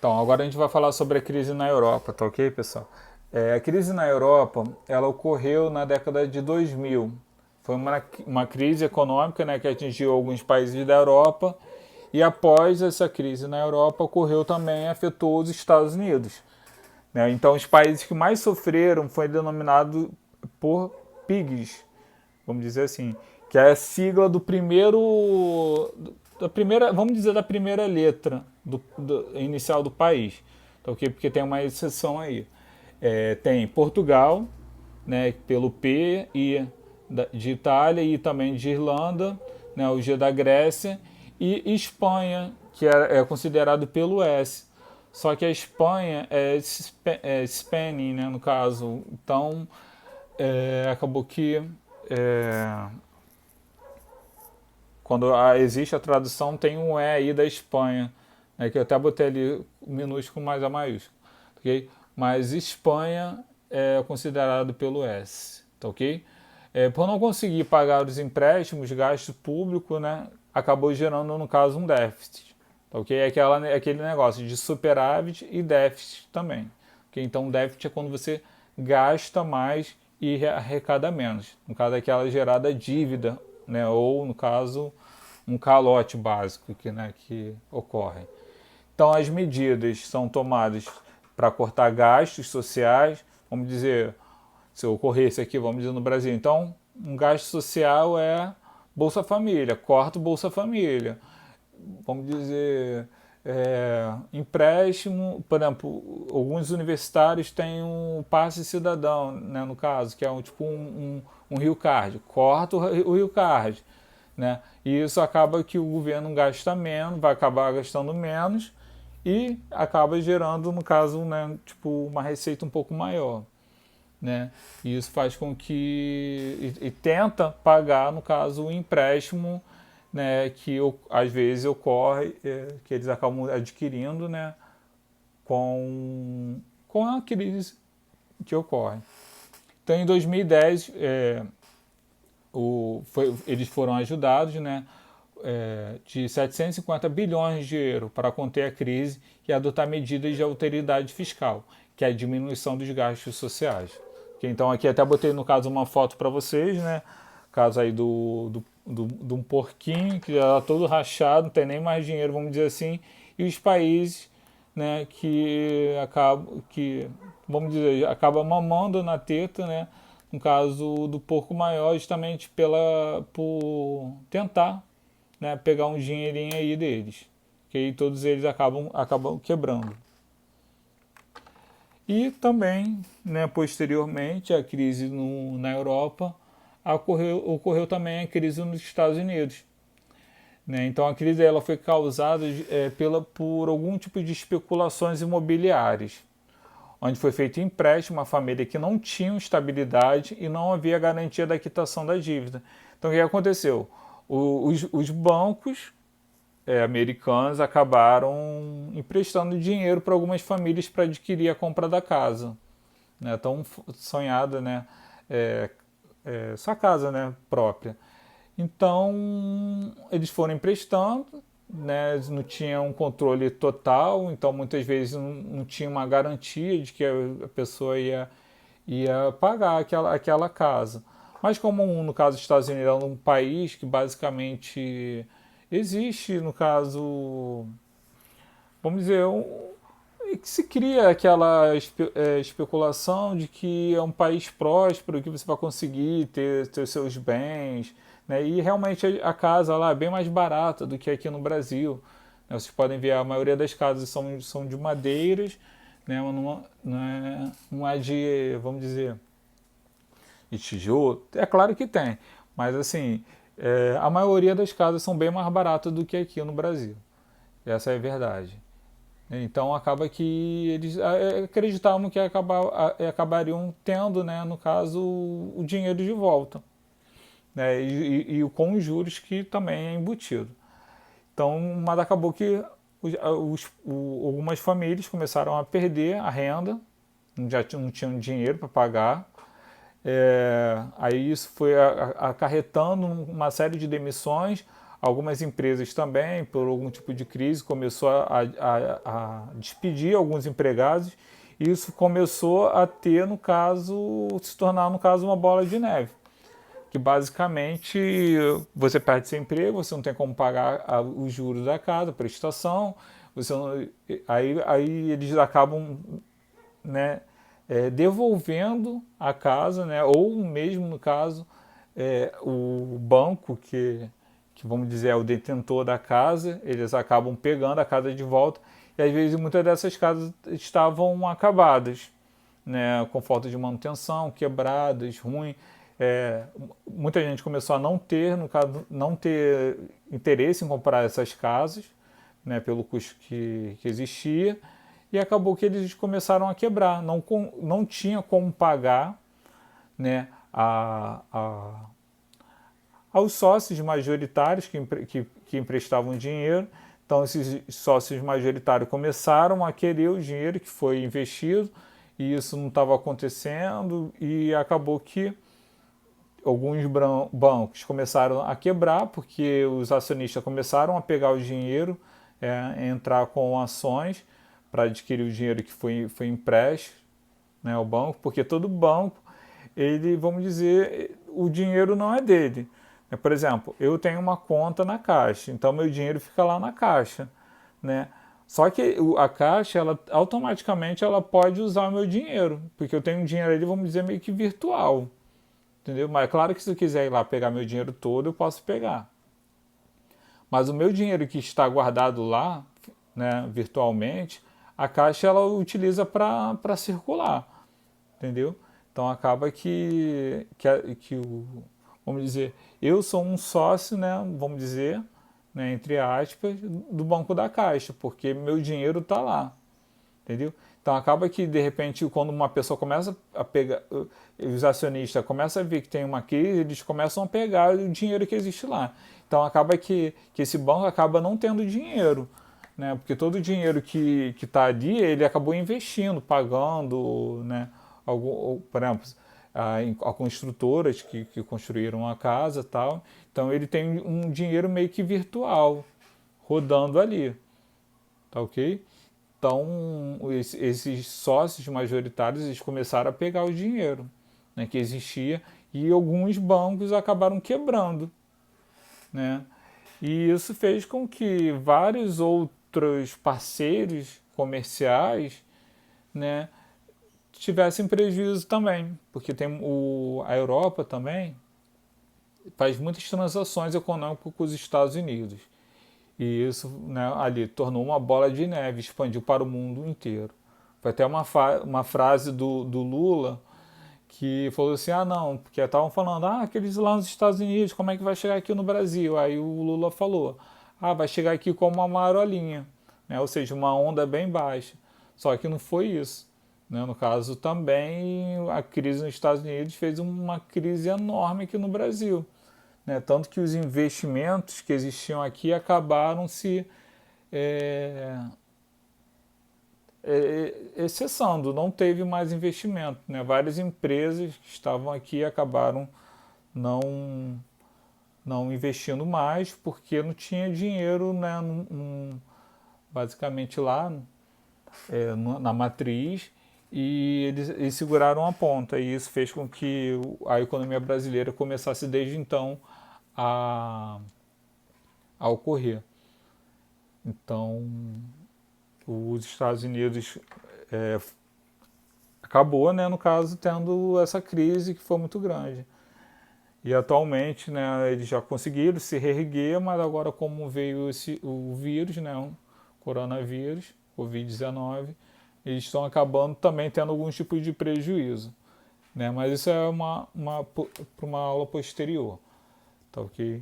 Então, agora a gente vai falar sobre a crise na Europa, tá ok, pessoal? A crise na Europa, ela ocorreu na década de 2000. Foi uma crise econômica, né, que atingiu alguns países da Europa e após essa crise na Europa ocorreu também, afetou os Estados Unidos. Né? Então, os países que mais sofreram foi denominado por PIGS, vamos dizer assim, que é a sigla do primeiro, da primeira, vamos dizer, da primeira letra inicial do país, tá ok? Porque tem uma exceção aí. Tem Portugal, né, pelo P, e de Itália e também de Irlanda, né, o G da Grécia, e Espanha, que é considerado pelo S. Só que a Espanha é Spanish, né, no caso. Então, acabou que é, quando existe a tradução, tem um E aí da Espanha, né, que eu até botei ali minúsculo mais a maiúsculo, ok? Mas Espanha é considerado pelo S, tá ok? Por não conseguir pagar os empréstimos, gasto público, né, acabou gerando, no caso, um déficit, tá ok? Aquele negócio de superávit e déficit também, ok? Então, déficit é quando você gasta mais e arrecada menos. No caso, aquela gerada dívida, né, ou, no caso, um calote básico que ocorre. Então, as medidas são tomadas para cortar gastos sociais, vamos dizer, se ocorresse aqui, vamos dizer, no Brasil. Então, um gasto social é Bolsa Família, corta o Bolsa Família. Vamos dizer, empréstimo, por exemplo, alguns universitários têm um passe cidadão, né, no caso, que é um Rio Card, corta o Rio Card. Né? E isso acaba que o governo gasta menos, vai acabar gastando menos e acaba gerando, no caso, né, tipo, uma receita um pouco maior. Né? E isso faz com que. E tenta pagar, no caso, o empréstimo, né, que às vezes ocorre, que eles acabam adquirindo, né, com a crise que ocorre. Então, em 2010, eles foram ajudados, né, de 750 bilhões de euros para conter a crise e adotar medidas de austeridade fiscal, que é a diminuição dos gastos sociais. Então aqui até botei no caso uma foto para vocês, né? Caso aí de um porquinho que já está todo rachado, não tem nem mais dinheiro, vamos dizer assim, e os países, né, vamos dizer, acaba mamando na teta, né? No caso do porco maior, justamente por tentar, né, pegar um dinheirinho aí deles. Que aí todos eles acabam quebrando. E também, né, posteriormente, a crise na Europa, ocorreu também a crise nos Estados Unidos. Né? Então a crise ela foi causada por algum tipo de especulações imobiliárias, onde foi feito empréstimo a família que não tinha estabilidade e não havia garantia da quitação da dívida. Então o que aconteceu? Os bancos americanos acabaram emprestando dinheiro para algumas famílias para adquirir a compra da casa, né, tão sonhada, né, sua casa, né, própria. Então eles foram emprestando, né, não tinha um controle total, então muitas vezes não tinha uma garantia de que a pessoa ia pagar aquela casa. Mas como no caso dos Estados Unidos é um país que basicamente existe, no caso, vamos dizer, que se cria aquela especulação de que é um país próspero, que você vai conseguir ter seus bens, né? E realmente a casa lá é bem mais barata do que aqui no Brasil. Né? Vocês podem ver, a maioria das casas são de madeiras, né? Não é de, vamos dizer, de tijolo. É claro que tem, mas assim, a maioria das casas são bem mais baratas do que aqui no Brasil. Essa é a verdade. Então acaba que eles acreditavam que acabariam tendo, né, no caso, o dinheiro de volta. Né, com os juros que também é embutido. Então, mas acabou que algumas famílias começaram a perder a renda, já não tinham dinheiro para pagar. Aí isso foi acarretando uma série de demissões, Algumas empresas também, por algum tipo de crise, começou a despedir alguns empregados, e isso começou a ter, no caso, se tornar, no caso, uma bola de neve. Que basicamente você perde seu emprego, você não tem como pagar os juros da casa, a prestação, você não, aí eles acabam, né, devolvendo a casa, né, ou mesmo no caso o banco que vamos dizer é o detentor da casa, eles acabam pegando a casa de volta, e às vezes muitas dessas casas estavam acabadas, né, com falta de manutenção, quebradas, ruins. É, muita gente começou a não ter, no caso, não ter interesse em comprar essas casas, né, pelo custo que existia, e acabou que eles começaram a quebrar, não tinha como pagar, né, aos sócios majoritários que emprestavam dinheiro. Então esses sócios majoritários começaram a querer o dinheiro que foi investido, e isso não estava acontecendo, e acabou que alguns bancos começaram a quebrar, porque os acionistas começaram a pegar o dinheiro, entrar com ações para adquirir o dinheiro que foi empréstimo, né, ao banco, porque todo banco, ele, vamos dizer, o dinheiro não é dele. Por exemplo, eu tenho uma conta na Caixa, então meu dinheiro fica lá na Caixa, né? Só que a Caixa, ela automaticamente ela pode usar o meu dinheiro, porque eu tenho um dinheiro ali, vamos dizer, meio que virtual, entendeu? Mas é claro que se eu quiser ir lá pegar meu dinheiro todo, eu posso pegar. Mas o meu dinheiro que está guardado lá, né, virtualmente, a Caixa ela utiliza para circular, entendeu? Então acaba que vamos dizer, eu sou um sócio, né, vamos dizer, né, entre aspas, do Banco da Caixa, porque meu dinheiro está lá, entendeu? Então acaba que de repente quando uma pessoa começa a pegar, os acionistas começam a ver que tem uma crise, eles começam a pegar o dinheiro que existe lá. Então acaba que esse banco acaba não tendo dinheiro, né? Porque todo o dinheiro que está ali ele acabou investindo, pagando, né? Por exemplo, a construtoras que construíram a casa, tal. Então ele tem um dinheiro meio que virtual rodando ali, tá ok? Então, esses sócios majoritários eles começaram a pegar o dinheiro, né, que existia, e alguns bancos acabaram quebrando, né? E isso fez com que vários outros parceiros comerciais, né, tivessem prejuízo também, porque tem a Europa também faz muitas transações econômicas com os Estados Unidos. E isso, né, ali tornou uma bola de neve, expandiu para o mundo inteiro. Foi até uma frase do Lula que falou assim, não, porque estavam falando, aqueles lá nos Estados Unidos, como é que vai chegar aqui no Brasil? Aí o Lula falou, vai chegar aqui como uma marolinha, né, ou seja, uma onda bem baixa. Só que não foi isso. Né? No caso, também a crise nos Estados Unidos fez uma crise enorme aqui no Brasil. Né? Tanto que os investimentos que existiam aqui acabaram se cessando, não teve mais investimento. Né? Várias empresas que estavam aqui acabaram não, não investindo mais porque não tinha dinheiro, né, basicamente lá na matriz, e eles seguraram a ponta, e isso fez com que a economia brasileira começasse desde então a ocorrer. Então, os Estados Unidos acabou, né, no caso, tendo essa crise que foi muito grande. E atualmente, né, eles já conseguiram se reerguer, mas agora como veio o vírus, né, o coronavírus, Covid-19, eles estão acabando também tendo alguns tipos de prejuízo. Né, mas isso é para uma aula posterior. Tá ok?